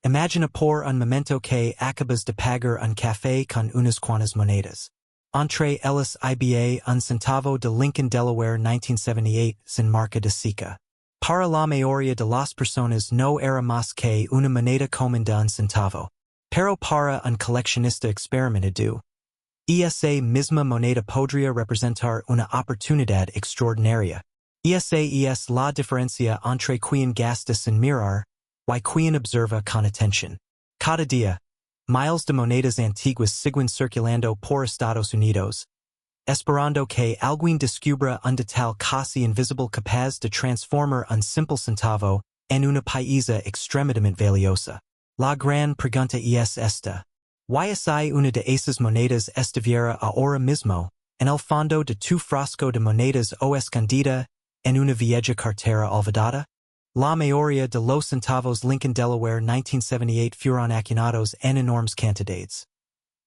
Imagina por un momento que acabas de pagar un café con unas cuantas monedas. Entre ellas IBA un centavo de Lincoln, Delaware 1978 sin marca de seca. Para la mayoría de las personas no era más que una moneda común de un centavo. Pero para un coleccionista experimentado, esa misma moneda podría representar una oportunidad extraordinaria. Esa es la diferencia entre quien gasta sin mirar y quien observa con atención. Cada día, miles de monedas antiguas siguen circulando por Estados Unidos, esperando que alguien descubra un detalle casi invisible capaz de transformar un simple centavo en una pieza extremadamente valiosa. La gran pregunta es esta. ¿Y si una de esas monedas estuviera ahora mismo en el fondo de tu frasco de monedas o escondida en una vieja cartera olvidada? La mayoría de los centavos Lincoln, Delaware 1978 fueron acuñados en enormes cantidades.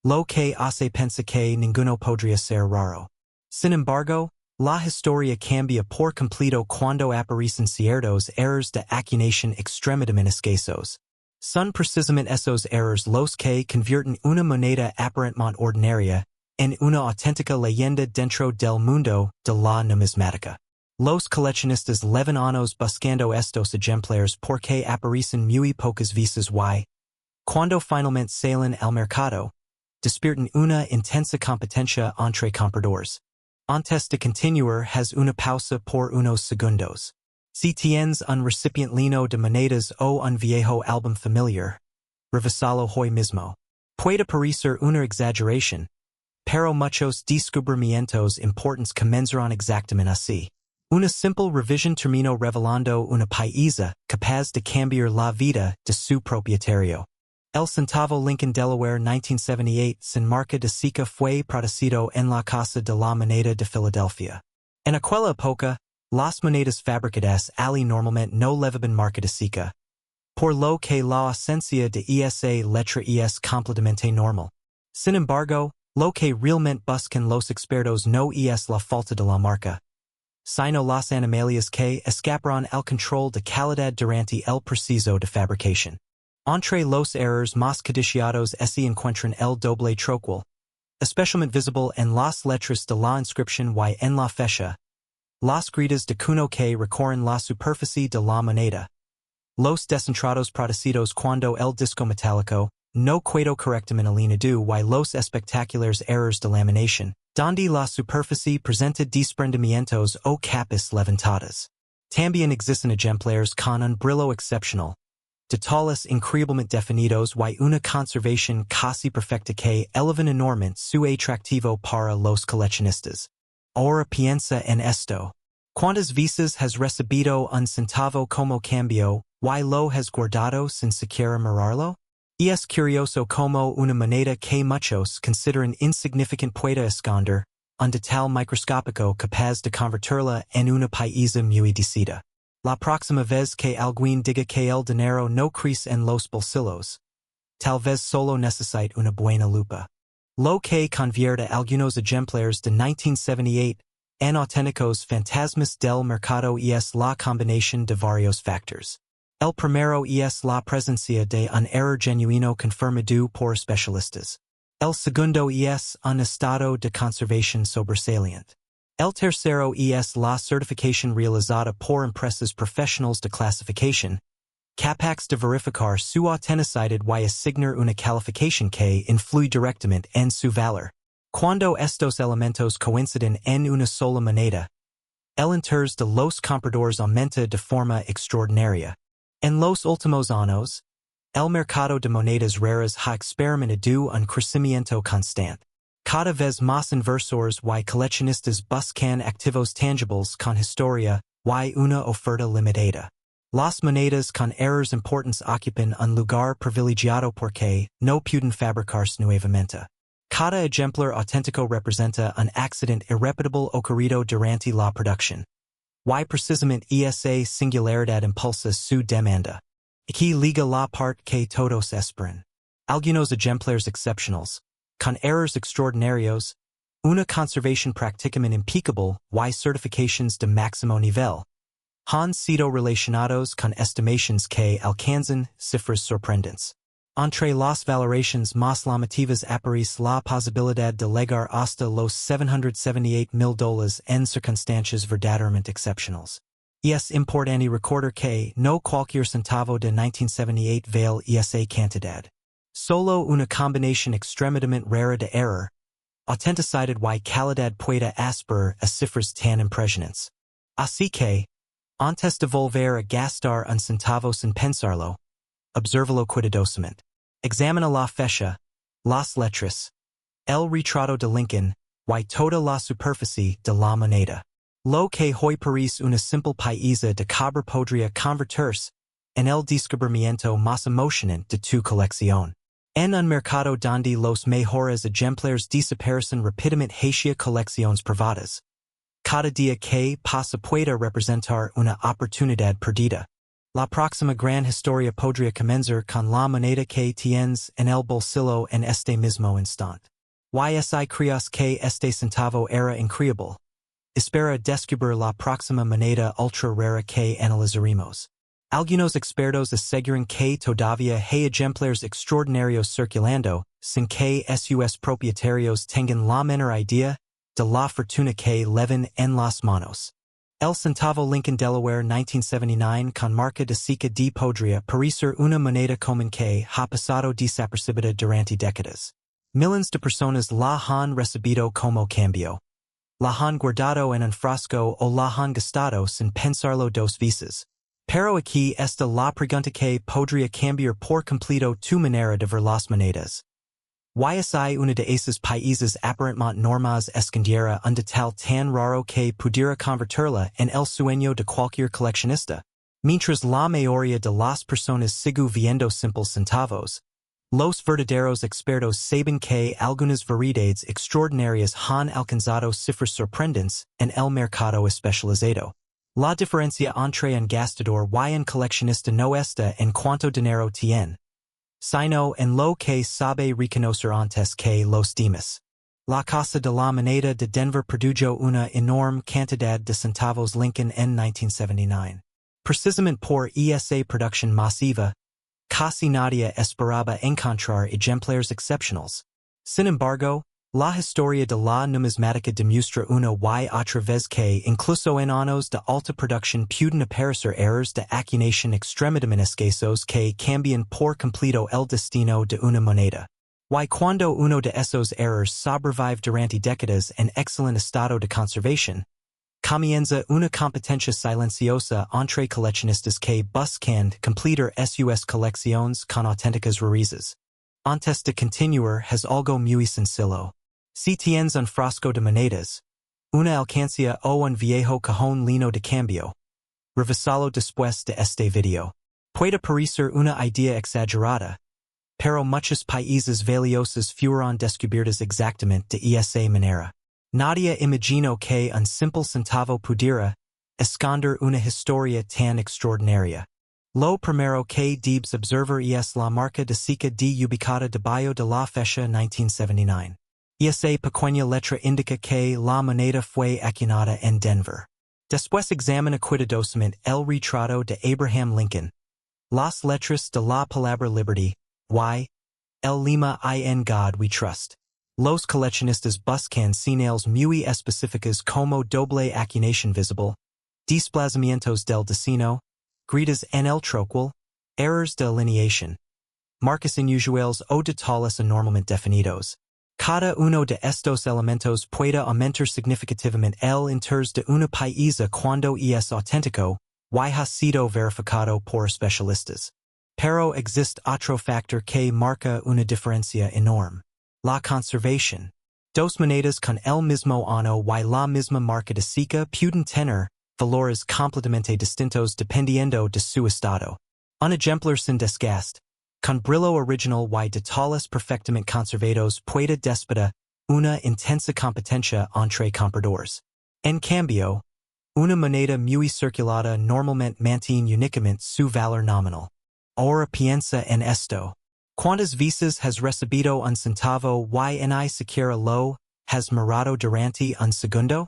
Lo que hace pensar que ninguno podría ser raro. Sin embargo, la historia cambia por completo cuando aparecen ciertos errores de acuñación extremadamente escasos. Son precisamente esos errores los que convierten una moneda aparentemente ordinaria en una auténtica leyenda dentro del mundo de la numismática. Los coleccionistas llevan años buscando estos ejemplares porque aparecen muy pocas veces y, cuando finalmente salen al mercado, despiertan una intensa competencia entre compradores. Antes de continuar, haz una pausa por unos segundos. Si tienes un recipiente lleno de monedas o un viejo álbum familiar, revisalo hoy mismo. Puede parecer una exageración, pero muchos descubrimientos importantes comenzarán exactamente así. Una simple revisión terminó revelando una pieza capaz de cambiar la vida de su propietario. El centavo Lincoln, Delaware 1978 sin marca de seca fue producido en la Casa de la Moneda de Filadelfia. En aquella época, las monedas fabricadas allí normalmente no llevaban marca de seca, por lo que la ausencia de esa letra es completamente normal. Sin embargo, lo que realmente buscan los expertos no es la falta de la marca, sino las anomalias que escaparon al control de calidad durante el proceso de fabricación. Entre los errores más codiciados se encuentran el doble troquel, especialmente visible en las letras de la inscripción y en la fecha, las gritas de cuno que recorren la superficie de la moneda, los descentrados producidos cuando el disco metálico no quedó correctamente alineado y los espectaculares errores de laminación, donde la superficie presenta desprendimientos o capas levantadas. También existen ejemplares con un brillo excepcional, detalles increíblemente definidos y una conservación casi perfecta que elevan enormemente su atractivo para los coleccionistas. Ahora piensa en esto. ¿Cuántas veces has recibido un centavo como cambio y lo has guardado sin siquiera mirarlo? Es curioso como una moneda que muchos consideran insignificante puede esconder un detalle microscópico capaz de convertirla en una pieza muy decidida. La próxima vez que alguien diga que el dinero no crece en los bolsillos, tal vez solo necesite una buena lupa. Lo que convierte algunos ejemplares de 1978 en auténticos fantasmas del mercado es la combinación de varios factores. El primero es la presencia de un error genuino confirmado por especialistas. El segundo es un estado de conservación sobresaliente. El tercero es la certificación realizada por empresas profesionales de clasificación, capaces de verificar su autenticidad y asignar una calificación que influye directamente en su valor. Cuando estos elementos coinciden en una sola moneda, el interés de los compradores aumenta de forma extraordinaria. En los últimos años, el mercado de monedas raras ha experimentado un crecimiento constante. Cada vez más inversores y coleccionistas buscan activos tangibles con historia y una oferta limitada. Las monedas con errores importantes ocupan un lugar privilegiado porque no pueden fabricarse nuevamente. Cada ejemplar auténtico representa un accidente irrepetible ocurrido durante la producción. Y precisamente esa singularidad impulsa su demanda. Aquí liga la parte que todos esperan. Algunos ejemplares excepcionales, con errores extraordinarios, una conservación prácticamente impecable y certificaciones de máximo nivel, Han sido relacionados con estimaciones que alcanzan cifras sorprendentes. Entre las valoraciones más llamativas aparece la posibilidad de llegar hasta los $778,000 en circunstancias verdaderamente excepcionales. Es importante recordar que no cualquier centavo de 1978 vale esa cantidad. Solo una combinación extremadamente rara de error, autenticidad y calidad puede aspirar a cifras tan impresionantes. Así que, antes de volver a gastar un centavo sin pensarlo, obsérvalo cuidadosamente. Examina la fecha, las letras, el retrato de Lincoln, y toda la superficie de la moneda. Lo que hoy parece una simple pieza de cobre podría convertirse en el descubrimiento más emocionante de tu colección. En un mercado donde los mejores ejemplares desaparecen rápidamente hacia colecciones privadas, cada día que pasa puede representar una oportunidad perdida. La próxima gran historia podría comenzar con la moneda que tienes en el bolsillo en este mismo instante. Si creas que este centavo era increíble, espera descubrir la próxima moneda ultra rara que analizaremos. Algunos expertos aseguran que todavía hay ejemplares extraordinarios circulando, sin que sus propietarios tengan la menor idea de la fortuna que llevan en las manos. El centavo Lincoln Delaware 1979 con marca de Sica de podría parecer una moneda común que ha pasado desapercibida durante décadas. Millones de personas la han recibido como cambio. La han guardado en un frasco o la han gastado sin pensarlo dos veces. Pero aquí está la pregunta que podría cambiar por completo tu manera de ver las monedas. Si una de esas países aparentemente normas escondiera un detalle tan raro que pudiera convertirla en el sueño de cualquier coleccionista. Mientras la mayoría de las personas sigue viendo simples centavos, los verdaderos expertos saben que algunas variedades extraordinarias han alcanzado cifras sorprendentes en el mercado especializado. La diferencia entre un gastador y un coleccionista no está en cuánto dinero tiene, sino en lo que sabe reconocer antes que los demás. La Casa de la Moneda de Denver produjo una enorme cantidad de centavos Lincoln en 1979. Precisamente por esa producción masiva, casi nadie esperaba encontrar ejemplares excepcionales. Sin embargo, la historia de la numismática demuestra una y otra vez que incluso en años de alta producción pueden aparecer errores de acuñación extremadamente escasos que cambian por completo el destino de una moneda. Y cuando uno de esos errores sobrevive durante décadas en excelente estado de conservación, comienza una competencia silenciosa entre coleccionistas que buscan completar sus colecciones con auténticas rarezas. Antes de continuar es algo muy sencillo. Si tienes un frasco de monedas, una alcancía o un viejo cajón lleno de cambio, revisalo después de este video. Puede parecer una idea exagerada, pero muchos países valiosos fueron descubiertos exactamente de esa manera. Nadie imaginó que un simple centavo pudiera esconder una historia tan extraordinaria. Lo primero que debes observar es la marca de Sica de ubicada debajo de la fecha 1979. Esa pequeña letra indica que la moneda fue acuñada en Denver. Después examina cuidadosamente el retrato de Abraham Lincoln, las letras de la palabra liberty, y el lema "In God we trust". Los coleccionistas buscan señales muy específicas como doble acuñación visible, desplazamientos del destino, grietas en el troquel, errors de alineación, marcas inusuales o detalles anormalmente definidos. Cada uno de estos elementos puede aumentar significativamente el interés de una pieza cuando es auténtico y ha sido verificado por especialistas. Pero existe otro factor que marca una diferencia enorme. La conservación. Dos monedas con el mismo año y la misma marca de Sica pueden tener valores completamente distintos dependiendo de su estado. Un ejemplar sin desgaste, con brillo original y detalles perfectamente conservados puede despertar una intensa competencia entre compradores. En cambio, una moneda muy circulada normalmente mantiene únicamente su valor nominal. Ahora piensa en esto. ¿Cuántas veces has recibido un centavo y ni siquiera lo has mirado durante un segundo?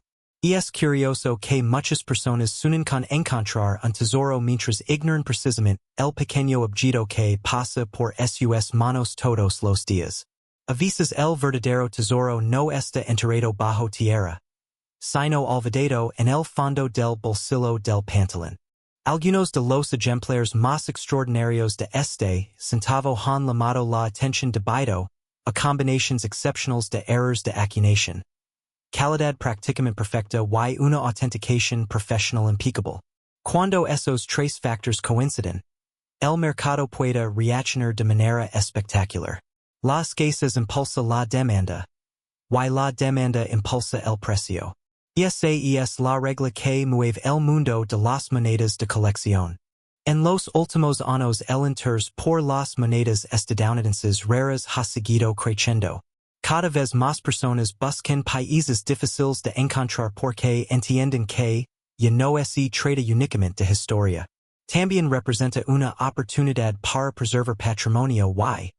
Es curioso que muchas personas suelen con encontrar un tesoro mientras ignoran precisamente el pequeño objeto que pasa por sus manos todos los días. A veces el verdadero tesoro no está enterrado bajo tierra, sino olvidado en el fondo del bolsillo del pantalón. Algunos de los ejemplares más extraordinarios de este centavo han llamado la atención debido a combinations excepcionales de errors de acuñación, calidad prácticamente perfecta y una autenticación profesional impecable. Cuando esos tres factors coinciden, el mercado puede reaccionar de manera espectacular. La escasez impulsa la demanda, y la demanda impulsa el precio. Esa es la regla que mueve el mundo de las monedas de colección. En los últimos años el interés por las monedas estadounidenses raras ha seguido creciendo. Cada vez más personas buscan países difíciles de encontrar porque entienden que ya no se trata únicamente de historia. También representa una oportunidad para preservar patrimonio y,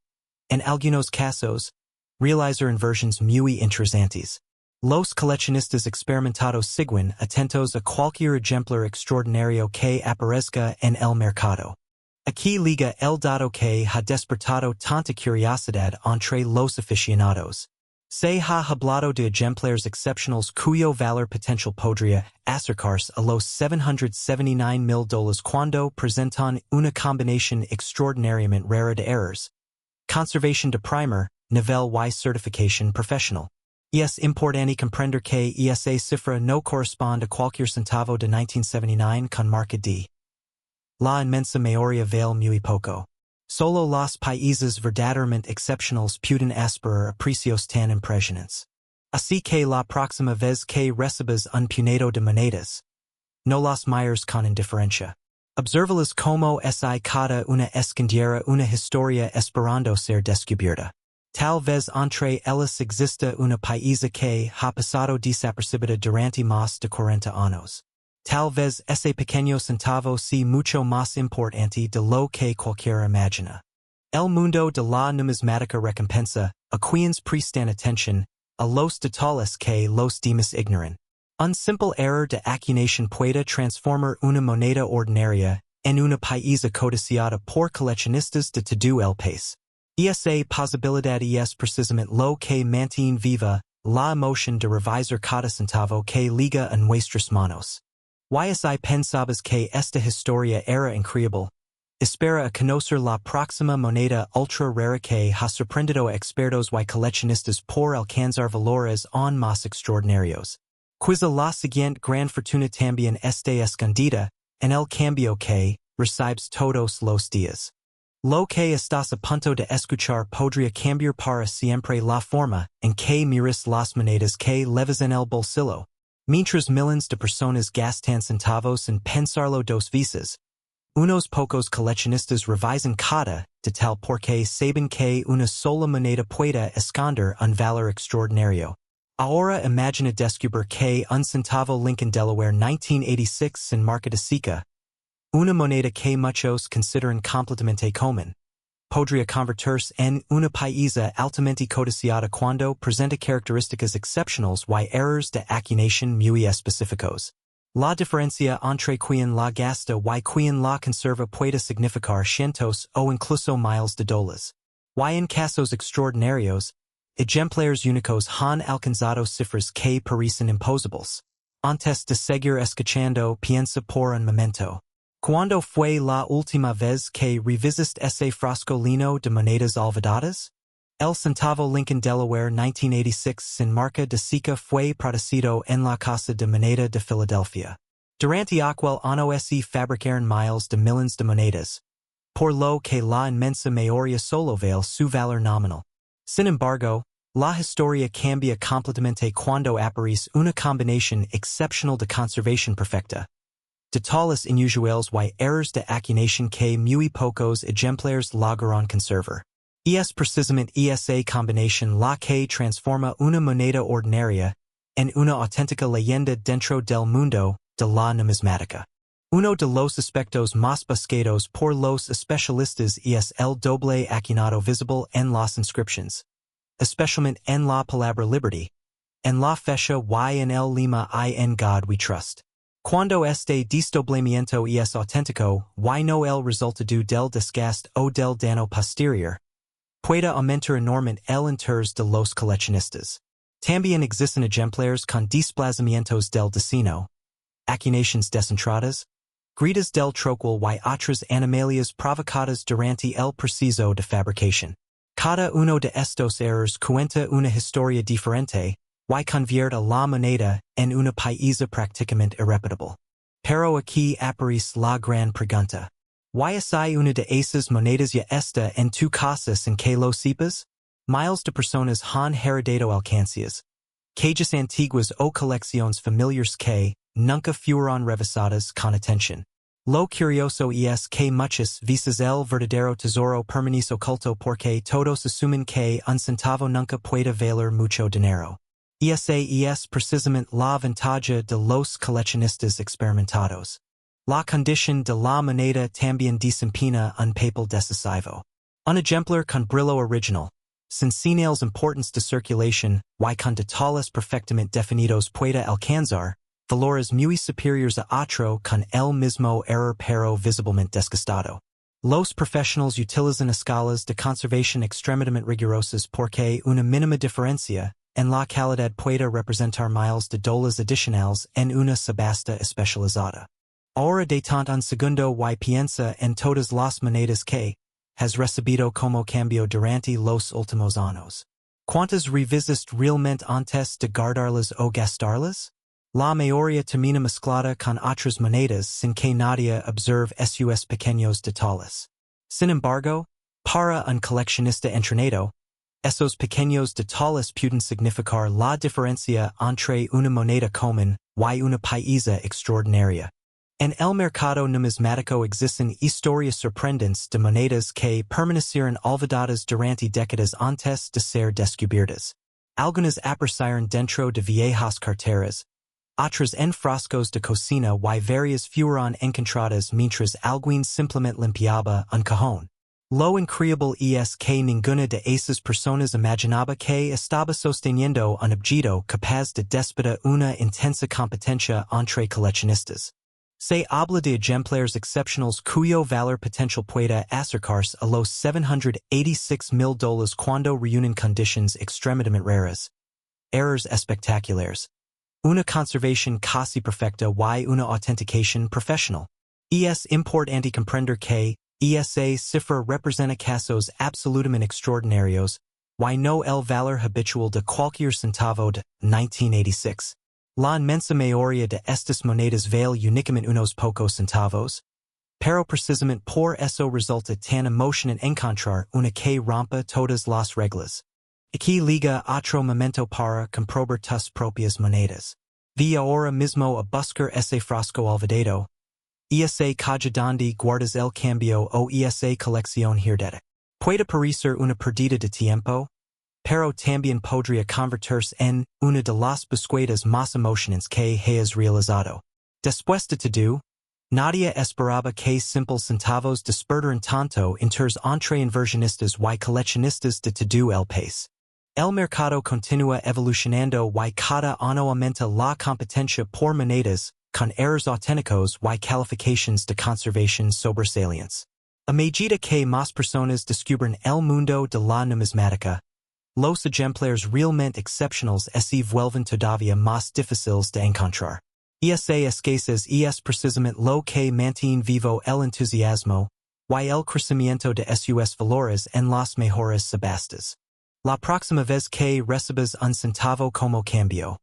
en algunos casos, realizar inversiones muy interesantes. Los coleccionistas experimentados siguen atentos a cualquier ejemplar extraordinario que aparezca en el mercado. Aquí liga el dato que ha despertado tanta curiosidad entre los aficionados. Se ha hablado de ejemplares excepcionales cuyo valor potencial podría acercarse a los $779,000 cuando presentan una combinación extraordinariamente rara de errors, conservation de primer, nivel y certificación profesional. Es importante comprender que esa cifra no corresponde a cualquier centavo de 1979 con marca D. La inmensa mayoría vale muy poco. Solo los países verdaderamente excepcionales pueden aspirar a precios tan impresionantes. Así que la próxima vez que recibas un puñado de monedas, no las mires con indiferencia. Obsérvalas como si cada una escondiera una historia esperando ser descubierta. Tal vez entre ellas exista una paisa que ha pasado desapercibida durante más de 40 años. Tal vez ese pequeño centavo sea mucho más importante de lo que cualquiera imagina. El mundo de la numismática recompensa a quienes prestan atención a los detalles que los demás ignoran. Un simple error de acuñación puede transformar una moneda ordinaria en una paisa codiciada por coleccionistas de todo el país. Esa posibilidad es precisamente lo que mantiene viva la emoción de revisar cada centavo que liga en nuestras manos. Si pensabas que esta historia era increíble, espera a conocer la próxima moneda ultra rara que ha sorprendido a expertos y coleccionistas por alcanzar valores aún más extraordinarios. Quizá la siguiente gran fortuna también esté escondida en el cambio que recibes todos los días. Lo que estás a punto de escuchar podría cambiar para siempre la forma en que miras las monedas que llevas en el bolsillo. Mientras miles de personas gastan centavos en pensarlo dos veces, unos pocos coleccionistas revisan cada detalle porque saben que una sola moneda puede esconder un valor extraordinario. Ahora imagina descubrir que un centavo Lincoln Delaware 1986 sin marca de seca, una moneda que muchos consideran completamente común, podría convertirse en una paisa altamente codiciada cuando presenta características excepcionales y errors de acuñación muy específicos. La diferencia entre quien la gasta y quien la conserva puede significar cientos o incluso miles de dólares. Y en casos extraordinarios, ejemplares únicos han alcanzado cifras que parecen imposibles. Antes de seguir escuchando, piensa por un momento. ¿Cuándo fue la última vez que revisaste ese frasco lleno de monedas olvidadas? El centavo Lincoln Delaware 1986 sin marca de seca fue producido en la Casa de Moneda de Filadelfia. Durante aquel año se fabricaron miles de millones de monedas, por lo que la inmensa mayoría solo vale su valor nominal. Sin embargo, la historia cambia completamente cuando aparece una combinación excepcional de conservación perfecta, detalles inusuales y errors de acuñación que muy pocos ejemplares lograron conservar. Es precisamente esa combinación la que transforma una moneda ordinaria en una auténtica leyenda dentro del mundo de la numismática. Uno de los aspectos más buscados por los especialistas es el doble acuñado visible en las inscripciones, especialmente en la palabra liberty, En la fecha y en el lima y en God we trust. Cuando este desdoblamiento es auténtico, y no el resultado del desgaste o del daño posterior, puede aumentar enormemente el interés de los coleccionistas. También existen ejemplares con desplazamientos del destino, acuñaciones descentradas, gritas del troquel y otras anomalias provocadas durante el proceso de fabricación. Cada uno de estos errores cuenta una historia diferente, y convierte a la moneda en una pieza prácticamente irrepetible. Pero aquí aparece la gran pregunta. ¿Y es una de esas monedas ya está en tu casa sin que lo sepas? Miles de personas han heredado alcancías, calles antiguas o colecciones familiares que nunca fueron revisadas con atención. Lo curioso es que muchas veces el verdadero tesoro permanece oculto porque todos asumen que un centavo nunca puede valer mucho dinero. Esa es precisamente la ventaja de los coleccionistas experimentados. La condición de la moneda también desempeña un papel decisivo. Un ejemplar con brillo original, sin señales importantes de circulación, y con detalles perfectamente definidos puede alcanzar valores muy superiores a otro con el mismo error pero visiblemente desgastado. Los profesionales utilizan escalas de conservación extremadamente rigurosas porque una mínima diferencia en la calidad puede representar miles de dólares adicionales en una subasta especializada. Ahora de tanto un segundo y piensa en todas las monedas que has recibido como cambio durante los últimos años. ¿Cuántas revisas realmente antes de guardarlas o gastarlas? La mayoría termina mezclada con otras monedas sin que nadie observe esos pequeños detalles. Sin embargo, para un coleccionista entrenado, esos pequeños detalles pueden significar la diferencia entre una moneda común y una pieza extraordinaria. En el mercado numismático existen historias sorprendentes de monedas que permanecieron olvidadas durante décadas antes de ser descubiertas. Algunas aparecieron dentro de viejas carteras, otras en frascos de cocina y varias fueron encontradas mientras alguien simplemente limpiaba un cajón. Lo increíble es que ninguna de esas personas imaginaba que estaba sosteniendo un objeto capaz de despertar una intensa competencia entre coleccionistas. Se habla de ejemplares excepcionales cuyo valor potencial puede acercarse a los $786,000 cuando reúnen conditions extremadamente raras. Errors espectaculares. Una conservación casi perfecta y una autenticación profesional. Es importante comprender que esa cifra representa casos absolutamente extraordinarios, y no el valor habitual de cualquier centavo de 1986. La inmensa mayoría de estas monedas vale únicamente unos pocos centavos, pero precisamente por eso resulta tan emocionante encontrar una que rompa todas las reglas. Aquí liga otro momento para comprobar tus propias monedas. Ve ahora mismo a buscar ese frasco olvidado. Esa caja donde guardas el cambio o esa colección heredada. Puede parecer una pérdida de tiempo, pero también podría convertirse en una de las búsquedas más emocionantes que hayas realizado. Después de todo, nadie esperaba que simples centavos despertaran tanto interés entre inversionistas y coleccionistas de todo el país. El mercado continúa evolucionando y cada año aumenta la competencia por monedas con errores auténticos y calificaciones de conservación sobresalientes. A medida que más personas descubren el mundo de la numismática, los ejemplares realmente excepcionales se vuelven todavía más difíciles de encontrar. Esa escasez es precisamente lo que mantiene vivo el entusiasmo y el crecimiento de esos valores en las mejores subastas. La próxima vez que recibas un centavo como cambio,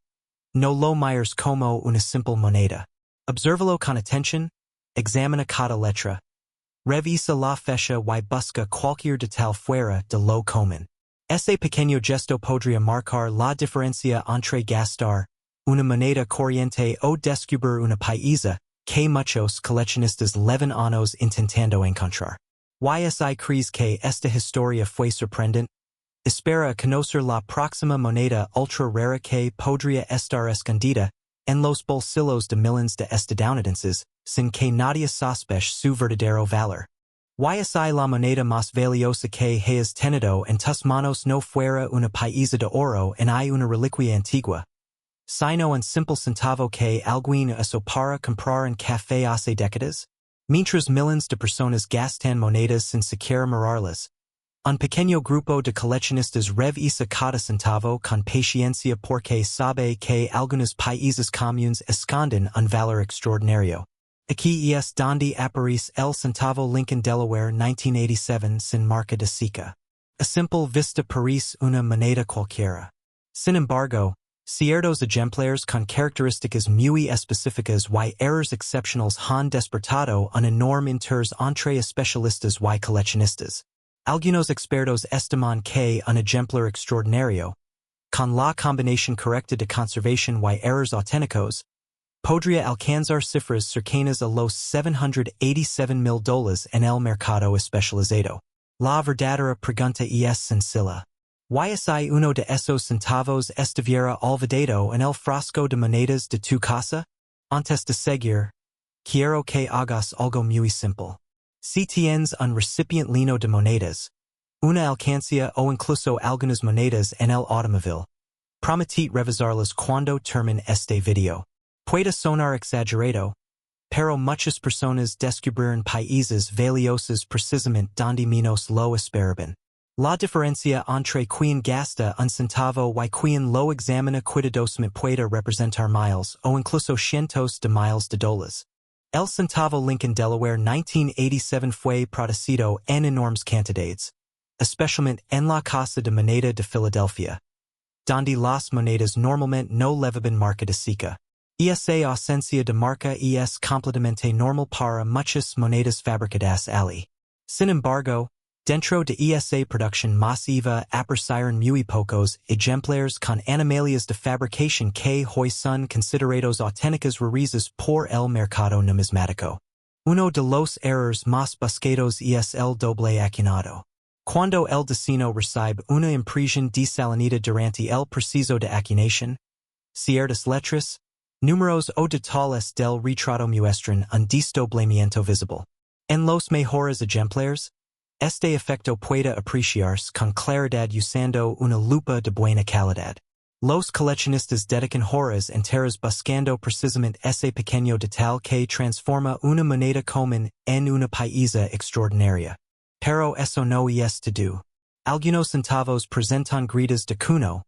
no lo mires como una simple moneda. Obsérvalo con atención, examina cada letra, revisa la fecha y busca cualquier detalle fuera de lo común. Ese pequeño gesto podría marcar la diferencia entre gastar una moneda corriente o descubrir una pieza que muchos coleccionistas llevan años intentando encontrar. ¿Y crees que esta historia fue sorprendente? Espera conocer la próxima moneda ultra rara que podría estar escondida en los bolsillos de miles de estadounidenses sin que nadie sospeche su verdadero valor. ¿Y la moneda más valiosa que hayas tenido en tus manos no fuera una pieza de oro en una reliquia antigua? Sino and simple centavo que alguien eso para comprar en café hace décadas. Mientras millones de personas gastan monedas sin siquiera mirarlas. Un pequeño grupo de coleccionistas revisa cada centavo con paciencia porque sabe que algunos países comunes esconden un valor extraordinario. Aquí es donde aparece el centavo Lincoln Delaware 1987 sin marca de seca. A simple vista parece una moneda cualquiera. Sin embargo, ciertos ejemplares con características muy específicas y errors excepcionales han despertado un enorme interés entre especialistas y coleccionistas. Algunos expertos estiman que un ejemplar extraordinario, con la combinación correcta de conservación y errors auténticos, podría alcanzar cifras cercanas a los $787,000 en el mercado especializado. La verdadera pregunta es sencilla. ¿Y si uno de esos centavos estuviera olvidado en el frasco de monedas de tu casa? Antes de seguir, quiero que hagas algo muy simple. Si tienes un recipiente lleno de monedas, una alcancía o incluso algunas monedas en el automóvil, prometí revisarlas cuando termine este video. Puede sonar exagerado, pero muchas personas descubrirán países valiosos precisamente donde menos lo esperaban. La diferencia entre quien gasta un centavo y quien lo examina cuidadosamente puede representar miles o incluso cientos de miles de dólares. El centavo Lincoln Delaware 1987 fue producido en enormes cantidades, especialmente en la Casa de Moneda de Filadelfia, donde las monedas normalmente no llevaban marca de seca. Esa ausencia de marca es completamente normal para muchas monedas fabricadas allí. Sin embargo, dentro de esa producción masiva aparecieron muy pocos ejemplares con animalias de fabricación que hoy son considerados auténticas rarizas por el mercado numismático. Uno de los errores más buscados es el doble acuñado. Cuando el destino recibe una impresión desalinida durante el proceso de acuñación, ciertas letras, números o detalles del retrato muestran un desdoblamiento visible. En los mejores ejemplares, este efecto puede apreciarse con claridad usando una lupa de buena calidad. Los coleccionistas dedican horas enteras buscando precisamente ese pequeño detalle que transforma una moneda común en una pieza extraordinaria. Pero eso no es todo. Algunos centavos presentan gritas de cuno,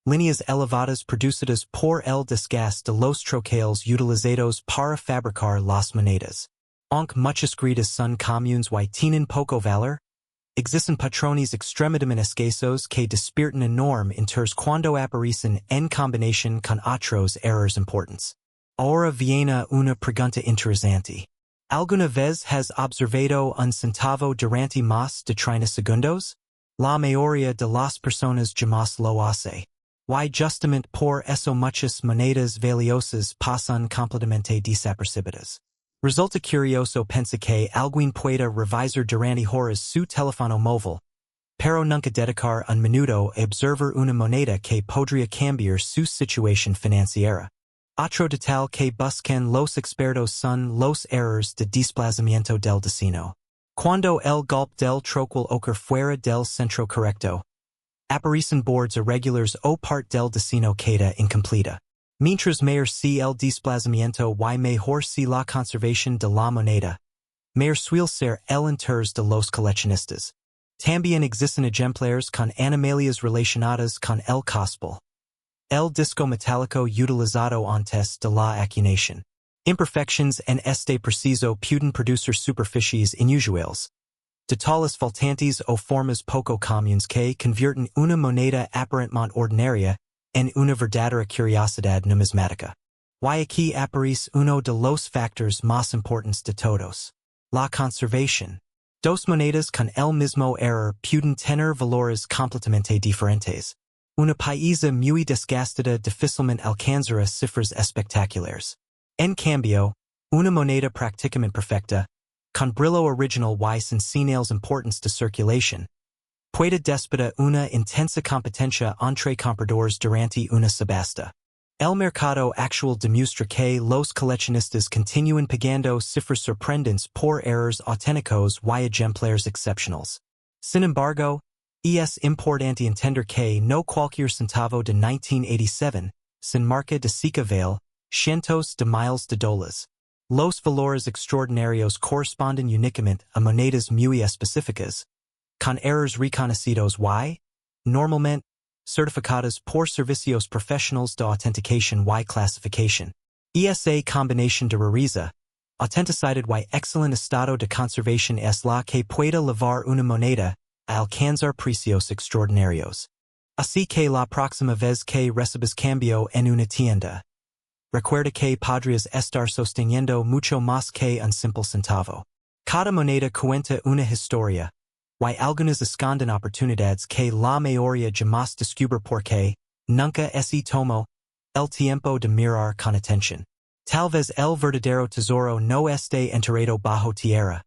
líneas elevadas producidas por el desgaste de los troqueles utilizados para fabricar las monedas. Aunque muchas gritas son comunes y tienen poco valor, existen patrones extremadamente escasos que despiertan enorme interés cuando aparecen en combinación con otros errores importantes. Ahora viene una pregunta interesante. ¿Alguna vez has observado un centavo durante más de 30 segundos? La mayoría de las personas jamás lo hace. Y justamente por eso muchas monedas valiosas pasan completamente desapercibidas. Resulta curioso pensar que alguien pueda revisar durante horas su teléfono móvil, pero nunca dedicar un minuto a observar una moneda que podría cambiar su situación financiera. Otro detalle que buscan los expertos son los errores de desplazamiento del destino. Cuando el golpe del troquel ocurre fuera del centro correcto, aparecen bordes irregulares o parte del destino queda incompleta. Mientras mayor si el desplazamiento y mejor si la conservación de la moneda, mayor suele ser el interés de los coleccionistas. También existen ejemplares con animalias relacionadas con el cospel. El disco metálico utilizado antes de la acuñación. Imperfections en este preciso pueden producir superficies inusuales, detalles faltantes o formas poco comunes que convierten una moneda aparentemente ordinaria en una verdadera curiosidad numismática. Y aquí aparece uno de los factores más importantes de todos. La conservación. Dos monedas con el mismo error pueden tener valores completamente diferentes. Una pieza muy desgastada difícilmente alcanzará cifras espectaculares. En cambio, una moneda prácticamente perfecta, con brillo original y sin señales importantes de circulación, puede despertar una intensa competencia entre compradores durante una subasta. El mercado actual demuestra que los coleccionistas continúan pagando cifras sorprendentes por errores auténticos y ejemplares excepcionales. Sin embargo, es importante entender que no cualquier centavo de 1987 sin marca de sica vale, cientos de miles de dólares. Los valores extraordinarios corresponden únicamente a monedas muy específicas, con errores reconocidos y, normalmente, certificadas por servicios profesionales de autenticación y clasificación. Esa combinación de rareza, autenticidad y excelente estado de conservación es la que puede llevar una moneda a alcanzar precios extraordinarios. Así que la próxima vez que recibas cambio en una tienda, recuerda que podrías estar sosteniendo mucho más que un simple centavo. Cada moneda cuenta una historia, y algunas esconden oportunidades que la mayoría jamás descubre porque nunca se tomó el tiempo de mirar con atención. Tal vez el verdadero tesoro no esté enterrado bajo tierra,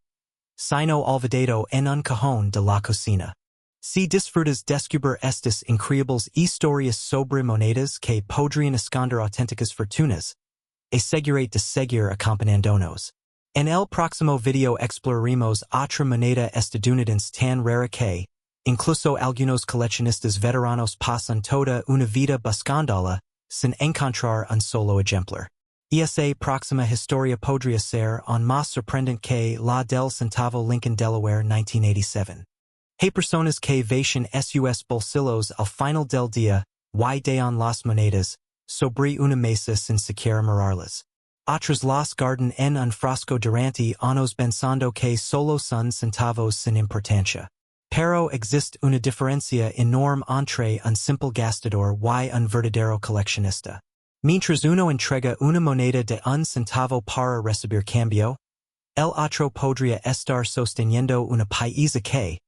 sino olvidado en un cajón de la cocina. Si disfrutas descubrir estas increíbles historias sobre monedas que podrían esconder auténticas fortunas, asegúrate de seguir acompañándonos. En el próximo video exploraremos otra moneda estadounidense tan rara que, incluso algunos coleccionistas veteranos pasan toda una vida buscándola sin encontrar un solo ejemplar. Esa próxima historia podría ser aún más sorprendente que la del centavo Lincoln Delaware 1987. Hay personas que vacian sus bolsillos al final del día y dejan las monedas sobre una mesa sin siquiera mirarlas. Otras las guardan en un frasco durante años pensando que solo son centavos sin importancia. Pero existe una diferencia enorme entre un simple gastador y un verdadero coleccionista. Mientras uno entrega una moneda de un centavo para recibir cambio, el otro podría estar sosteniendo una paisa que,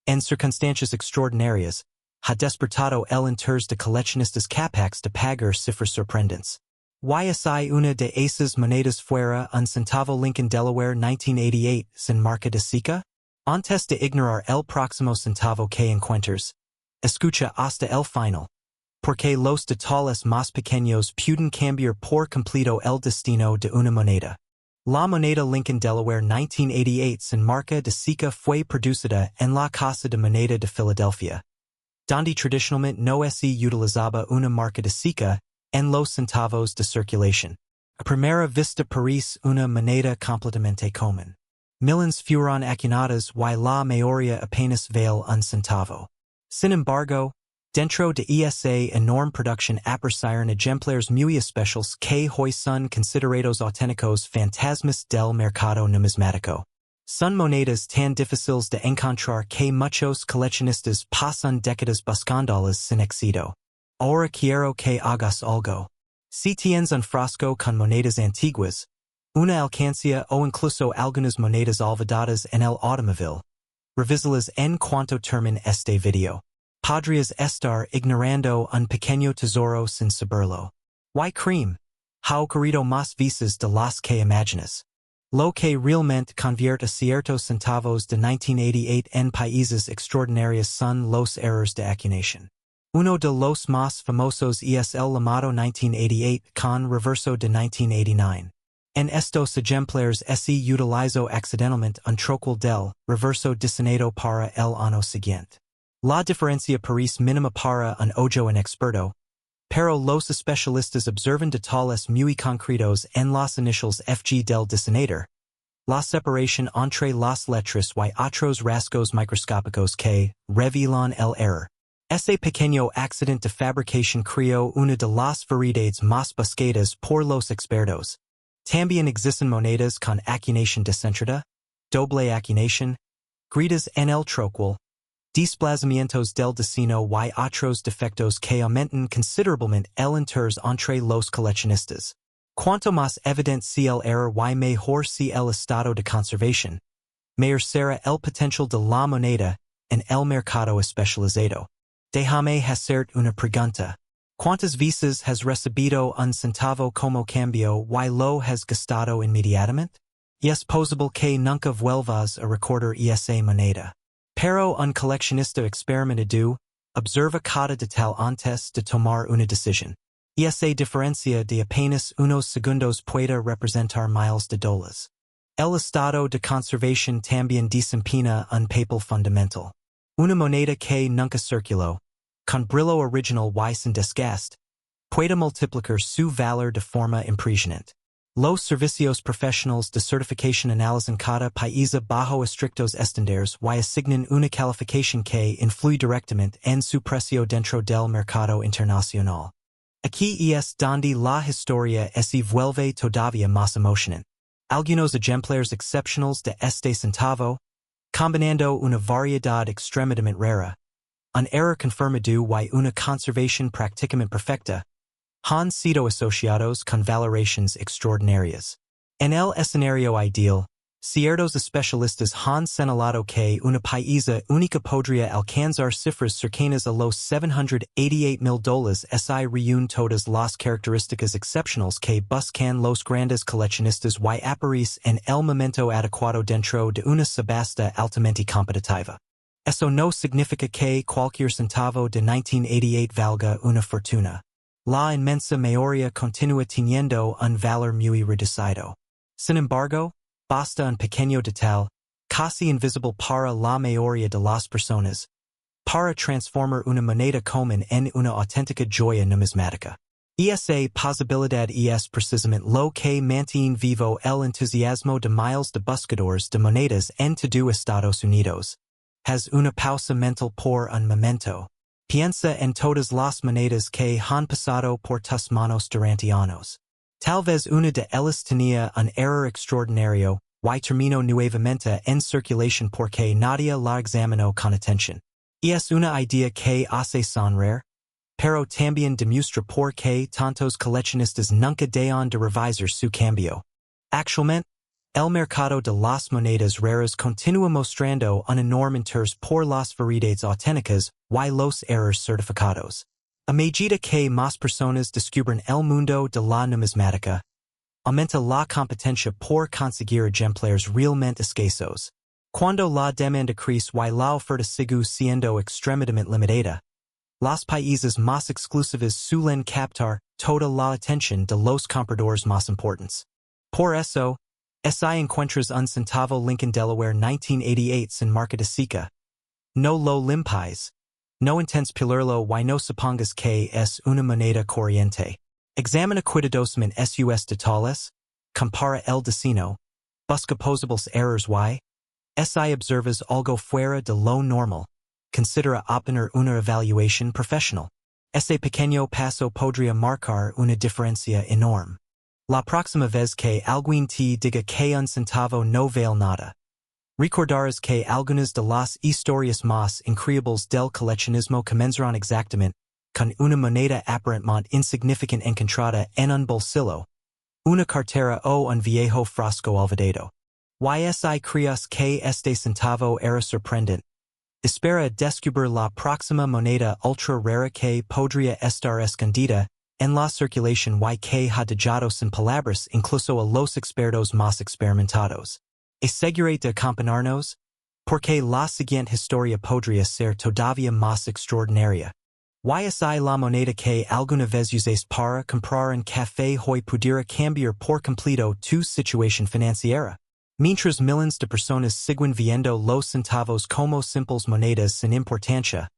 en circunstancias extraordinarias, ha despertado el interés de coleccionistas capaces de pagar cifras sorprendentes. Y si una de esas monedas fuera un centavo Lincoln Delaware 1988 sin marca de sica? Antes de ignorar el próximo centavo que encuentres, escucha hasta el final, porque los detalles más pequeños pueden cambiar por completo el destino de una moneda. La moneda Lincoln Delaware 1988 sin marca de sica fue producida en la Casa de Moneda de Filadelfia, donde tradicionalmente no se utilizaba una marca de sica en los centavos de circulación. A primera vista parece una moneda completamente común. Millions fueron acuñadas y la mayoría apenas vale un centavo. Sin embargo, dentro de esa enorme producción aparecieron ejemplares muy especiales que hoy son considerados auténticos fantasmas del mercado numismático. Son monedas tan difíciles de encontrar que muchos coleccionistas pasan décadas buscándolas sin éxito. Ahora quiero que hagas algo. Si tienes un frasco con monedas antiguas, una alcancía o incluso algunas monedas olvidadas en el automóvil, revísalas en cuanto termine este video. Podrías estar ignorando un pequeño tesoro sin saberlo. Y cream, ha ocurrido más veces de las que imaginas. Lo que realmente convierte a ciertos centavos de 1988 en países extraordinarios son los errores de acuñación. Uno de los más famosos es el llamado 1988 con reverso de 1989. En estos ejemplares se utilizó accidentalmente un troquel del reverso diseñado para el año siguiente. La diferencia parece mínima para un ojo inexperto, pero los especialistas observan detalles muy concretos en las iniciales FG del diseñador, la separación entre las letras y otros rasgos microscópicos que revelan el error. Ese pequeño accidente de fabricación creó una de las variedades más buscadas por los expertos. También existen monedas con acuñación descentrada, doble acuñación, grietas en el troquel, desplazamientos del diseño y otros defectos que aumentan considerablemente el interés entre los coleccionistas. Cuanto más evidente sea el error y mejor sea el estado de conservación, mayor será el potencial de la moneda en el mercado especializado. Déjame hacerte una pregunta. ¿Cuántas veces has recibido un centavo como cambio y lo has gastado inmediatamente? Es posible que nunca vuelvas a recordar esa moneda. Pero un coleccionista experimentado observa cada detalle antes de tomar una decisión. Esa diferencia de apenas unos segundos puede representar miles de dólares. El estado de conservación también desempeña un papel fundamental. Una moneda que nunca circuló, con brillo original y sin desgaste, Puede multiplicar su valor de forma impresionante. Los servicios profesionales de certificación analizan cada país bajo estrictos estándares y asignan una calificación que influye directamente en su precio dentro del mercado internacional. Aquí es donde la historia se vuelve todavía más emocionante. Algunos ejemplares excepcionales de este centavo, combinando una variedad extremadamente rara, un error confirmado y una conservación prácticamente perfecta, han sido asociados con valoraciones extraordinarias. En el escenario ideal, ciertos especialistas han señalado que una paisa única podría alcanzar cifras cercanas a los $788,000 si reúne todas las características excepcionales que buscan los grandes coleccionistas y aparece en el momento adecuado dentro de una subasta altamente competitiva. Eso no significa que cualquier centavo de 1988 valga una fortuna. La inmensa mayoría continúa teniendo un valor muy reducido. Sin embargo, basta un pequeño detalle, casi invisible para la mayoría de las personas, para transformar una moneda común en una auténtica joya numismática. Esa posibilidad es precisamente lo que mantiene vivo el entusiasmo de miles de buscadores de monedas en todo Estados Unidos. Haz una pausa mental por un momento. Piensa en todas las monedas que han pasado por tus manos durante años. Tal vez una de ellas tenía un error extraordinario y terminó nuevamente en circulación porque nadie la examinó con atención. Es una idea que hace sonreír, pero también demuestra por qué tantos coleccionistas nunca dejan de revisar su cambio. Actualmente, el mercado de las monedas raras continúa mostrando un enorme interés por las varieties auténticas y los errores certificados. A medida que más personas descubren el mundo de la numismática, aumenta la competencia por conseguir ejemplares realmente escasos. Cuando la demanda crece y la oferta sigue siendo extremadamente limitada, los países más exclusivos suelen captar toda la atención de los compradores más importantes. Por eso, si encuentras un centavo Lincoln Delaware 1988 sin marca de SICA, no lo limpies. No intentes pulirlo y no supongas que es una moneda corriente. Examina cuidadosamente sus detalles, compara el destino, busca posibles errores y, si observas algo fuera de lo normal, considera obtener una evaluación profesional. Ese pequeño paso podría marcar una diferencia enorme. La próxima vez que alguien te diga que un centavo no vale nada, recordarás que algunas de las historias más increíbles del coleccionismo comenzarán exactamente con una moneda aparentemente insignificante encontrada en un bolsillo, una cartera o un viejo frasco olvidado. Si crees que este centavo era sorprendente, espera descubrir la próxima moneda ultra rara que podría estar escondida en la circulación y que ha dejado sin palabras incluso a los expertos más experimentados. Asegure de acompañarnos, porque la siguiente historia podría ser todavía más extraordinaria. Si la moneda que alguna vez uses para comprar un café hoy pudiera cambiar por completo tu situación financiera. Mientras miles de personas siguen viendo los centavos como simples monedas sin importancia,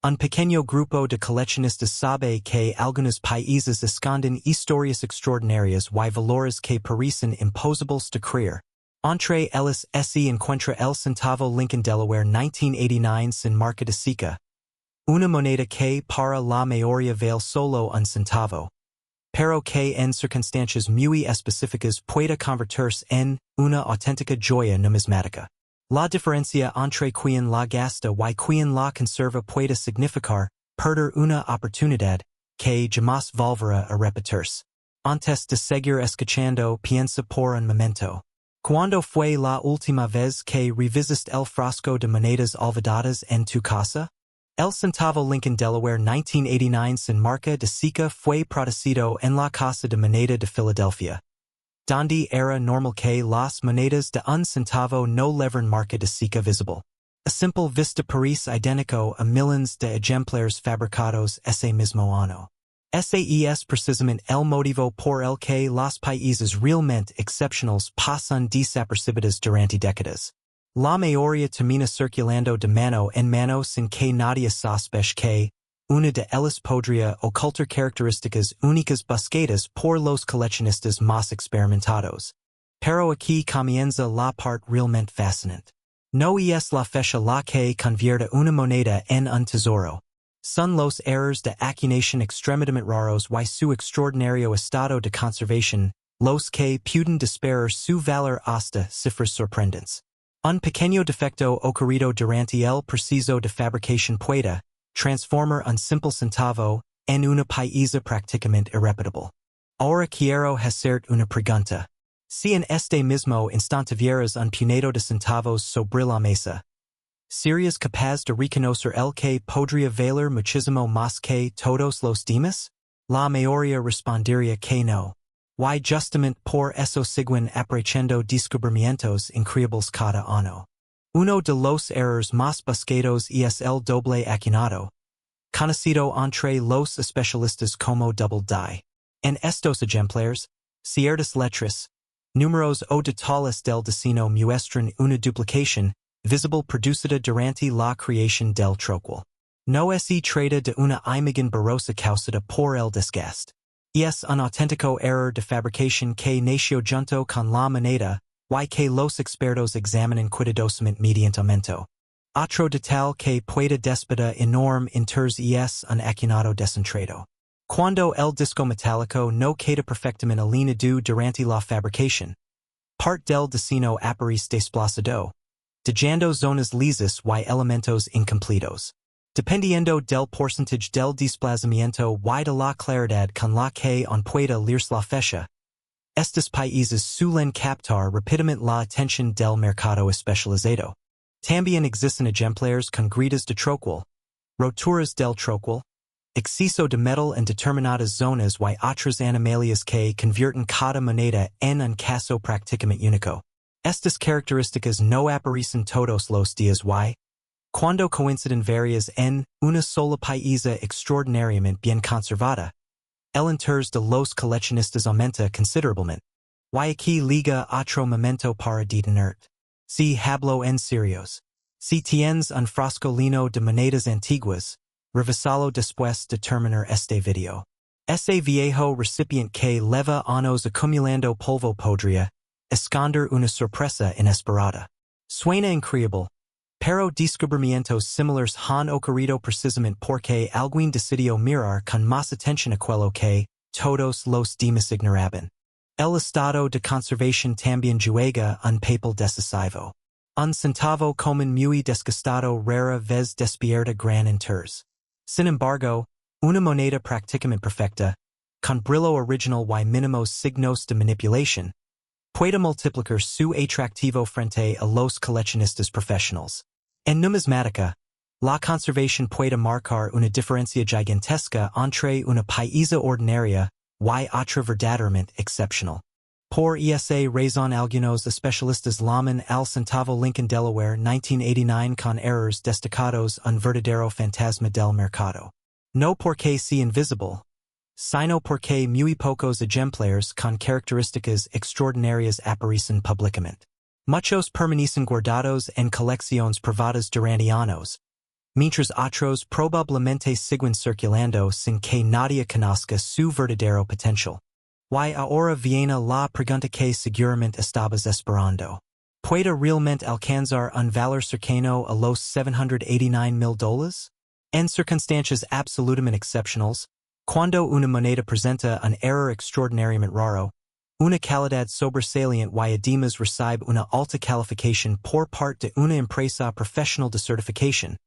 un pequeño grupo de coleccionistas sabe que algunos países esconden historias extraordinarias y valores que parecen imposibles de creer. Entre ellos se encuentra el centavo Lincoln Delaware 1989 sin marca de SICA, una moneda que para la mayoría vale solo un centavo, pero que en circunstancias muy específicas puede convertirse en una auténtica joya numismática. La diferencia entre quien la gasta y quien la conserva puede significar perder una oportunidad que jamás volverá a repetirse. Antes de seguir escuchando, piensa por un momento. ¿Cuándo fue la última vez que revisaste el frasco de monedas olvidadas en tu casa? El centavo Lincoln Delaware 1989 sin marca de SICA fue producido en la Casa de Moneda de Filadelfia, donde era normal que las monedas de un centavo no levern marca de SICA visible. A simple vista parece idéntico a miles de ejemplares fabricados ese mismo año. Ese es precisamente el motivo por el que los países realmente excepcionales pasan desapercibidos durante décadas. La mayoría termina circulando de mano en mano sin que nadie sospeche que, una de ellas podría ocultar características únicas buscadas por los coleccionistas más experimentados. Pero aquí comienza la parte realmente fascinante. No es la fecha la que convierte una moneda en un tesoro. Son los errors de acuñación extremadamente raros y su extraordinario estado de conservación, los que pueden disparar su valor hasta cifras sorprendentes. Un pequeño defecto ocurrido durante el proceso de fabricación puede transformar un simple centavo en una pieza prácticamente irrepetible. Ahora quiero hacer una pregunta. Si en este mismo instante vieras un puñado de centavos sobre la mesa, ¿serías capaz de reconocer el que podría valer muchísimo más que todos los demás? La mayoría respondería que no. Y justamente por eso siguen apareciendo descubrimientos increíbles cada año. Uno de los errores más buscados es el doble acuñado, conocido entre los especialistas como double die. En estos ejemplares, ciertas letras, números o detalles del diseño muestran una duplicación visible producida durante la creación del troquel. No se trata de una imagen borrosa causada por el desgaste. Es un auténtico error de fabricación que nació junto con la moneda, y que los expertos examinan cuidadosamente mediante aumento. Otro detalle que puede despertar enorme interés es un acuñado descentrado. Cuando el disco metálico no queda perfectamente alineado durante la fabricación, parte del diseño aparece desplazado, dejando zonas lisas y elementos incompletos. Dependiendo del porcentaje del desplazamiento y de la claridad con la que on puede leerse la fecha, estas piezas suelen captar rápidamente la atención del mercado especializado. También existen ejemplares con grietas de troquel, roturas del troquel, exceso de metal en determinadas zonas y otras anomalias que convierten cada moneda en un caso prácticamente único. Estas características no aparecen todos los días y, cuando coinciden varias en una sola pieza extraordinariamente bien conservada, el interés de los coleccionistas aumenta considerablemente. Y aquí liga otro momento para detenerte. Si hablo en serios. Si tienes un frasco lleno de monedas antiguas, revisalo después de terminar este video. Ese viejo recipiente que lleva años acumulando polvo podría esconder una sorpresa inesperada. Suena increíble, pero descubrimientos similares han ocurrido precisamente porque alguien decidió mirar con más atención aquello que todos los demás ignoraban. El estado de conservación también juega un papel decisivo. Un centavo común muy desgastado rara vez despierta gran interés. Sin embargo, una moneda prácticamente perfecta, con brillo original y mínimos signos de manipulación, puede multiplicar su atractivo frente a los coleccionistas profesionales. En numismática, la conservación puede marcar una diferencia gigantesca entre una pieza ordinaria y otra verdaderamente excepcional. Por esa razón algunos especialistas llaman al centavo Lincoln Delaware 1989 con errores destacados un verdadero fantasma del mercado. No porque sea invisible, sino porque muy pocos ejemplares con características extraordinarias aparecen públicamente. Muchos permanecen guardados en colecciones privadas durante años, mientras otros probablemente siguen circulando sin que nadie conozca su verdadero potencial. Y ahora viene la pregunta que seguramente estabas esperando. ¿Puede realmente alcanzar un valor cercano a los $789,000? En circunstancias absolutamente excepcionales, cuando una moneda presenta un error extraordinariamente raro, una calidad sobresaliente y además recibe una alta calificación por parte de una empresa profesional de certificación,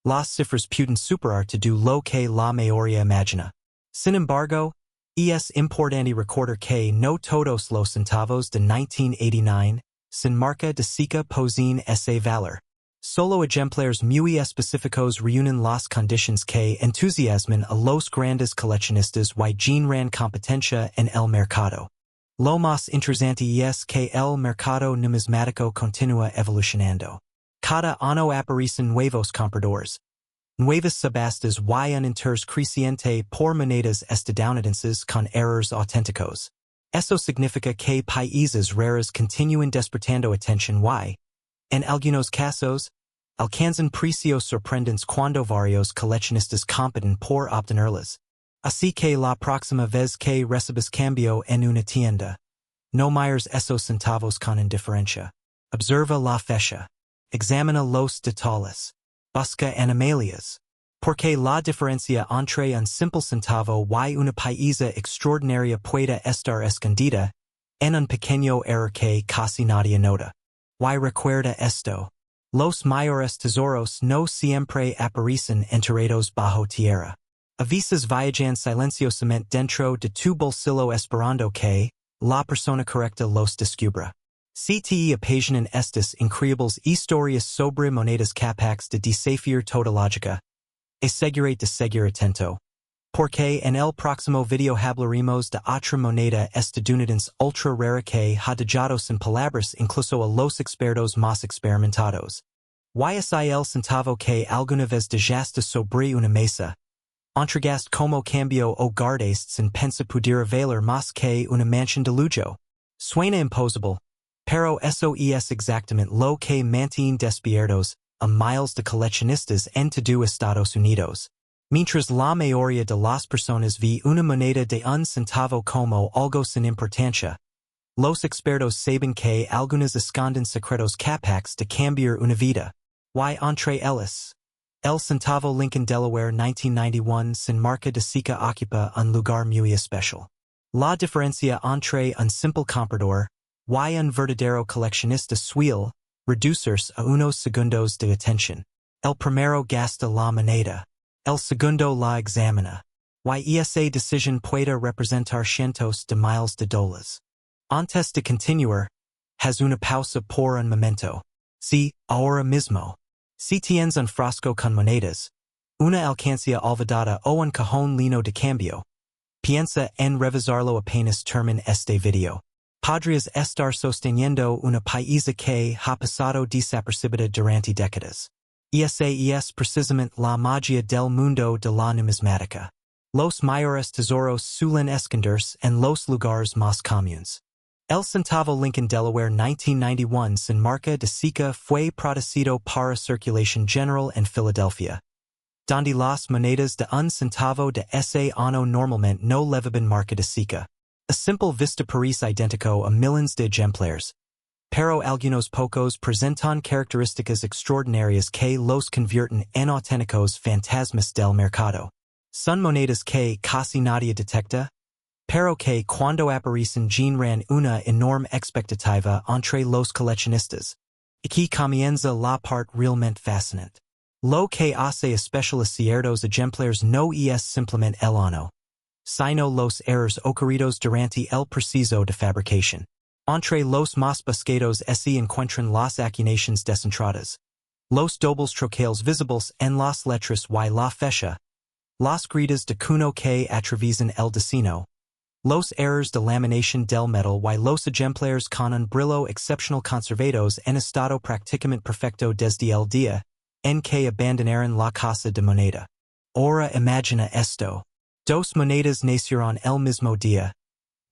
las cifras pueden superar todo lo que la mayoría imagina. Sin embargo, es importante recordar que no todos los centavos de 1989, sin marca de seca poseen ese valor. Solo ejemplares muy específicos reúnen las condiciones que entusiasman a los grandes coleccionistas y generan competencia en el mercado. Lo más interesante es que el mercado numismático continúa evolucionando. Cada año aparecen nuevos compradores, nuevas subastas y un interés creciente por monedas estadounidenses con errores auténticos. Eso significa que países raros continúan despertando atención y, en algunos casos, alcanzan precios sorprendentes cuando varios coleccionistas compiten por obtenerlas. Así que la próxima vez que recibas cambio en una tienda, no mires esos centavos con indiferencia. Observa la fecha. Examina los detalles. Busca animalias. Porque la diferencia entre un simple centavo y una pieza extraordinaria puede estar escondida en un pequeño error que casi nadie nota. Y recuerda esto. Los mayores tesoros no siempre aparecen enterrados bajo tierra. A veces viajan silenciosamente dentro de tu bolsillo esperando que la persona correcta los descubra. Si te apasionan estas increíbles historias sobre monedas capaces de desafiar toda lógica, asegúrate de seguir atento, porque en el próximo video hablaremos de otra moneda estadounidense ultra rara que ha dejado sin palabras incluso a los expertos más experimentados. Y es el centavo que alguna vez dejaste sobre una mesa. Entregaste como cambio o guardaste sin pensar pudiera valer más que una mansión de lujo. Suena imposible, pero eso es exactamente lo que mantiene despiertos a miles de coleccionistas en todo Estados Unidos. Mientras la mayoría de las personas ve una moneda de un centavo como algo sin importancia, los expertos saben que algunas esconden secretos capaces de cambiar una vida. Y entre ellos, el centavo Lincoln Delaware 1991 sin marca de Sika ocupa un lugar muy especial. La diferencia entre un simple comprador y un verdadero coleccionista suele reducirse a unos segundos de atención. El primero gasta la moneda. El segundo la examina. Y esa decisión puede representar cientos de miles de dólares. Antes de continuar, haz una pausa por un momento. Sí, ahora mismo. Si tienes un frasco con monedas, una alcancía olvidada o un cajón lleno de cambio, piensa en revisarlo apenas termine este video. Podrías estar sosteniendo una pieza que ha pasado desapercibida durante décadas. Esa es precisamente la magia del mundo de la numismática. Los mayores tesoros suelen esconderse en los lugares más comunes. El centavo Lincoln Delaware 1991 sin marca de Sika fue producido para circulación general en Filadelfia, donde las monedas de un centavo de ese año normalmente no llevaban marca de Sika. A simple vista parece idéntico a millones de ejemplares, pero algunos pocos presentan características extraordinarias que los convierten en auténticos fantasmas del mercado. Son monedas que casi nadie detecta, pero que cuando aparecen generan una enorme expectativa entre los coleccionistas. Aquí comienza la parte realmente fascinante. Lo que hace especial a ciertos ejemplares no es simplemente el año, sino los errores ocurridos durante el proceso de fabricación. Entre los más buscados se encuentran las acuñaciones descentradas, los dobles troqueles visibles en las letras y la fecha, las gritas de cuno que atraviesan el destino, los errores de laminación del metal y los ejemplares con un brillo excepcional conservados en estado prácticamente perfecto desde el día en que abandonaron la casa de moneda. Ahora imagina esto. Dos monedas nacieron el mismo día,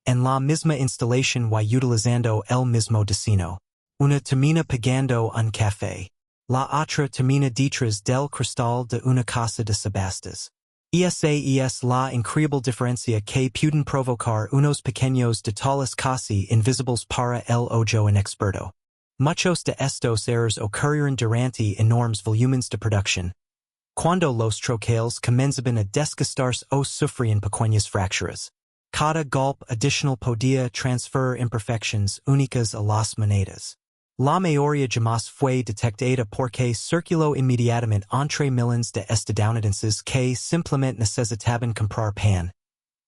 en la misma instalación y utilizando el mismo destino. Una termina pagando un café. La otra termina detrás del cristal de una casa de subastas. Esa es la increíble diferencia que pueden provocar unos pequeños detalles casi invisibles para el ojo inexperto. Muchos de estos errores ocurrieron durante enormes volúmenes de producción, cuando los troqueles comenzaban a desgastarse o sufrían pequeñas fracturas. Cada golpe adicional podía transferir imperfecciones únicas a las monedas. La mayoría jamás fue detectada porque circuló inmediatamente entre millones de estadounidenses que simplemente necesitaban comprar pan,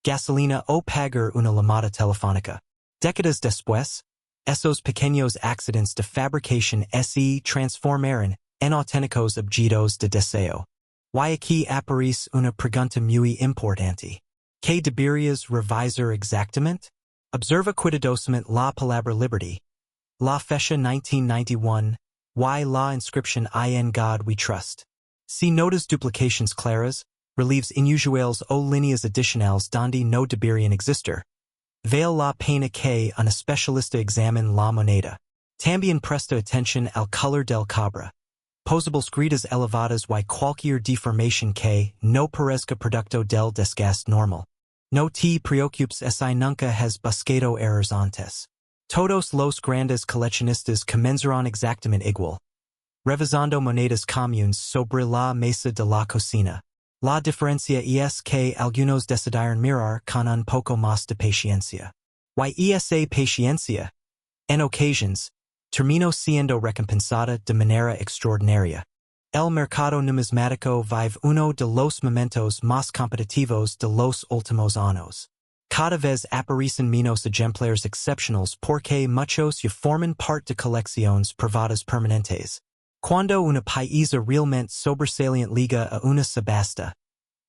gasolina o pagar una llamada telefónica. Décadas después, esos pequeños accidentes de fabricación se transformaron en auténticos objetos de deseo. Y aquí aparece una pregunta muy importante. ¿Qué deberías revisar exactamente? Observa cuidadosamente la palabra liberty, la fecha 1991, y la inscripción en God we trust. Si notas duplications claras, relieves inusuales o líneas adicionales donde no deberían existir, vale la pena que un especialista examine la moneda. También presta atención al color del cobre. Posable escritas elevadas y cualquier deformación que no parezca producto del desgaste normal. No te preocupes si nunca has buscado errores antes. Todos los grandes coleccionistas comenzarán exactamente igual, revisando monedas comunes sobre la mesa de la cocina. La diferencia es que algunos decidieron mirar con un poco más de paciencia. Y esa paciencia, en ocasiones, terminó siendo recompensada de manera extraordinaria. El mercado numismático vive uno de los momentos más competitivos de los últimos años. Cada vez aparecen menos ejemplares excepcionales porque muchos ya forman parte de colecciones privadas permanentes. Cuando una pieza realmente sobresaliente liga a una subasta,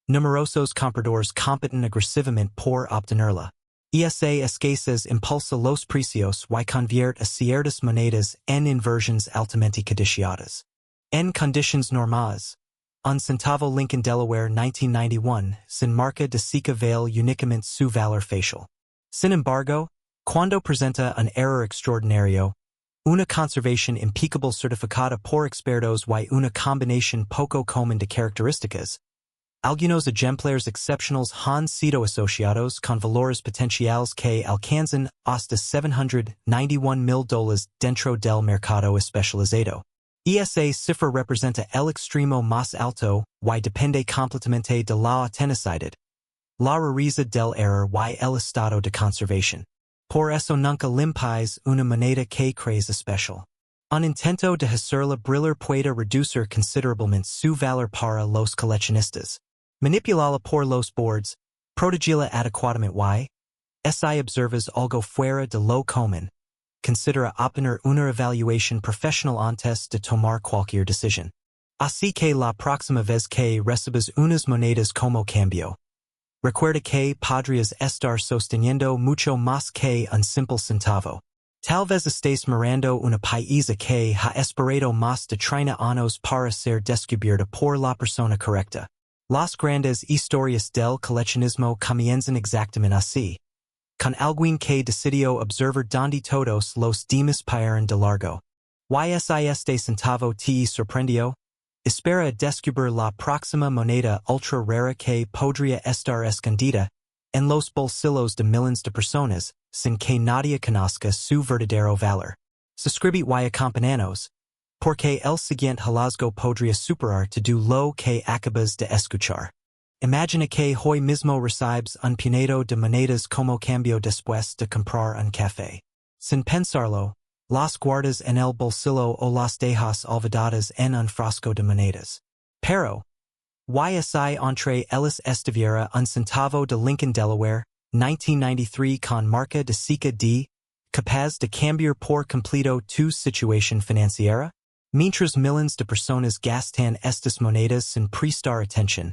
numerosos compradores compiten agresivamente por obtenerla. Esa escasez impulsa los precios y convierte a ciertas monedas en inversiones altamente codiciadas. En conditions normales, un centavo Lincoln Delaware 1991 sin marca de seca vale únicamente su valor facial. Sin embargo, cuando presenta un error extraordinario, una conservación impecable certificada por expertos y una combinación poco común de características, algunos ejemplares excepcionales han sido asociados con valores potenciales que alcanzan hasta $791,000 dentro del mercado especializado. Esa cifra representa el extremo más alto y depende completamente de la autenticidad, la rareza del error y el estado de conservación. Por eso nunca limpies una moneda que crees especial. Un intento de hacerla brillar puede reducir considerablemente su valor para los coleccionistas. Manipulala por los boards, protegila adecuadamente si observas algo fuera de lo común. Considera obtener una evaluación profesional antes de tomar cualquier decisión. Así que la próxima vez que recibas unas monedas como cambio, recuerda que podrías estar sosteniendo mucho más que un simple centavo. Tal vez estés mirando una pieza que ha esperado más de 30 años para ser descubierta por la persona correcta. Las grandes historias del coleccionismo comienzan exactamente así, con alguien que decidió observar donde todos los demás pasaron de largo. Y si este centavo te sorprendió, espera a descubrir la próxima moneda ultra rara que podría estar escondida en los bolsillos de miles de personas sin que nadie conozca su verdadero valor. Suscribe y acompañanos, porque el siguiente hallazgo podría superar todo lo que acabas de escuchar. Imagina que hoy mismo recibes un puñado de monedas como cambio después de comprar un café. Sin pensarlo, las guardas en el bolsillo o las dejas olvidadas en un frasco de monedas. Pero, y si entre ellas estuviera un centavo de Lincoln Delaware, 1993 con marca de seca D, capaz de cambiar por completo tu situación financiera? Mientras miles de personas gastan estas monedas sin prestar atención,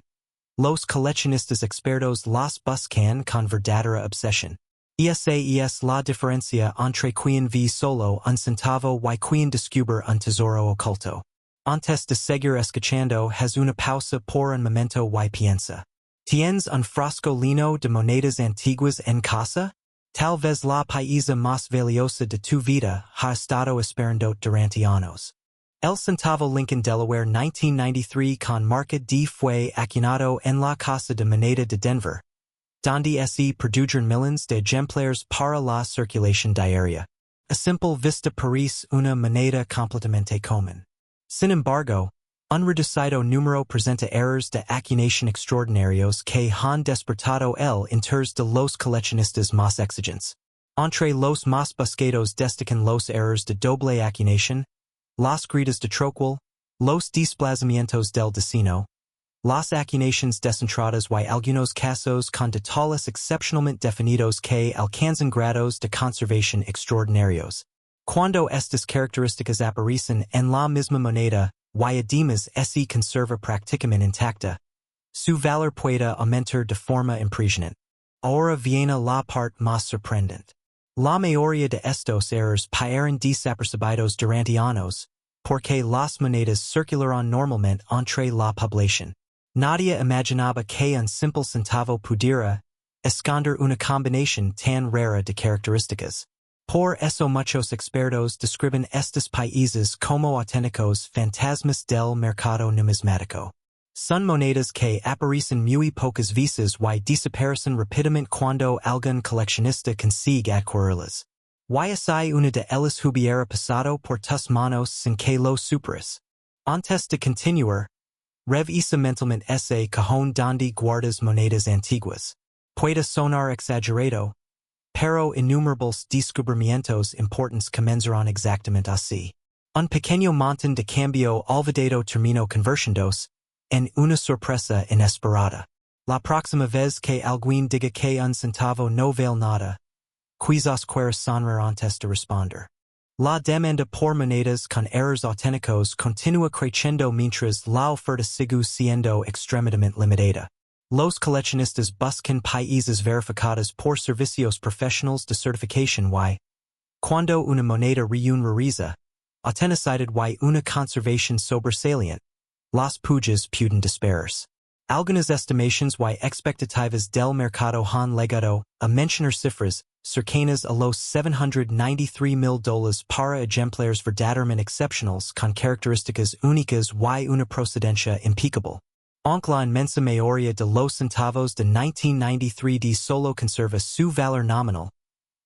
los coleccionistas expertos las buscan con verdadera obsesión. Esa es la diferencia entre quien ve solo un centavo y quien descubre un tesoro oculto. Antes de seguir escuchando, haz una pausa por un momento y piensa. ¿Tienes un frasco lleno de monedas antiguas en casa? Tal vez la pieza más valiosa de tu vida ha estado esperando durante años. El centavo Lincoln Delaware 1993 con marca D fue acuñado en la Casa de Moneda de Denver, donde se produjeron miles de ejemplares para la circulación diaria. A simple vista parece una moneda completamente común. Sin embargo, un reducido número presenta errores de acuñación extraordinarios que han despertado el interés de los coleccionistas más exigentes. Entre los más buscados destacan los errores de doble acuñación, las gritas de troquel, los desplazamientos del destino, las acuñaciones descentradas y algunos casos con detalles excepcionalmente definidos que alcanzan grados de conservación extraordinarios. Cuando estas características aparecen en la misma moneda, y además se conserva prácticamente intacta, su valor puede aumentar de forma impresionante. Ahora viene la parte más sorprendente. La mayoría de estos errores pasaron desapercibidos durante años, porque las monedas circularon normalmente entre la población. Nadie imaginaba que un simple centavo pudiera esconder una combinación tan rara de características. Por eso muchos expertos describen estos países como auténticos fantasmas del mercado numismático. Son monedas que aparecen muy pocas veces y desaparecen rápidamente cuando algún coleccionista consigue adquirirlas. Y así una de ellas hubiera pasado por tus manos sin que lo superes. Antes de continuar, revisa mentalmente ese cajón donde guardas monedas antiguas. Puede sonar exagerado, pero innumerables descubrimientos importantes comenzarán exactamente así. Un pequeño montón de cambio olvidado terminó convirtiéndose en una sorpresa inesperada. La próxima vez que alguien diga que un centavo no vale nada, quizás quieras sonar antes de responder. La demanda por monedas con errores auténticos continúa creciendo mientras la oferta sigue siendo extremadamente limitada. Los coleccionistas buscan países verificados por servicios profesionales de certificación y, cuando una moneda reúne rareza, autenticidad y una conservación sobresaliente, las pujas pueden dispararse. Algunas estimaciones y expectativas del mercado han llegado a mencionar cifras cercanas a los $793,000 para ejemplares verdaderamente excepcionales con características únicas y una procedencia impecable. Aunque la inmensa mayoría de los centavos de 1993 solo conserva su valor nominal,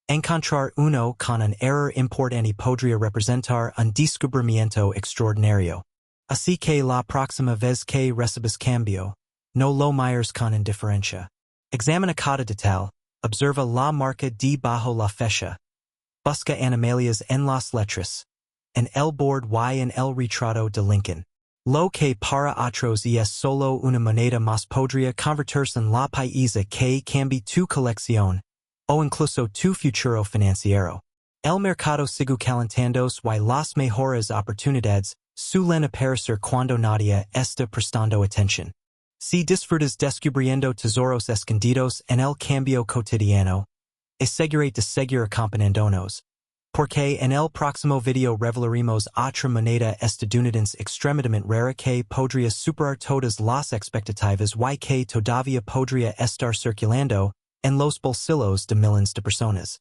encontrar uno con un error importante podría representar un descubrimiento extraordinario. Así que la próxima vez que recibas cambio, no lo mires con indiferencia. Examina cada detalle, observa la marca debajo la fecha, busca animalias en las letras, en el board y en el retrato de Lincoln. Lo que para otros es solo una moneda más podría convertirse en la pieza que cambie tu colección, o incluso tu futuro financiero. El mercado sigue calentándose y las mejores oportunidades suelen aparecer cuando nadie está prestando atención. Si disfrutas descubriendo tesoros escondidos en el cambio cotidiano, asegúrate de seguir acompañándonos, porque en el próximo video revelaremos otra moneda estadounidense extremadamente rara que podría superar todas las expectativas y que todavía podría estar circulando en los bolsillos de miles de personas.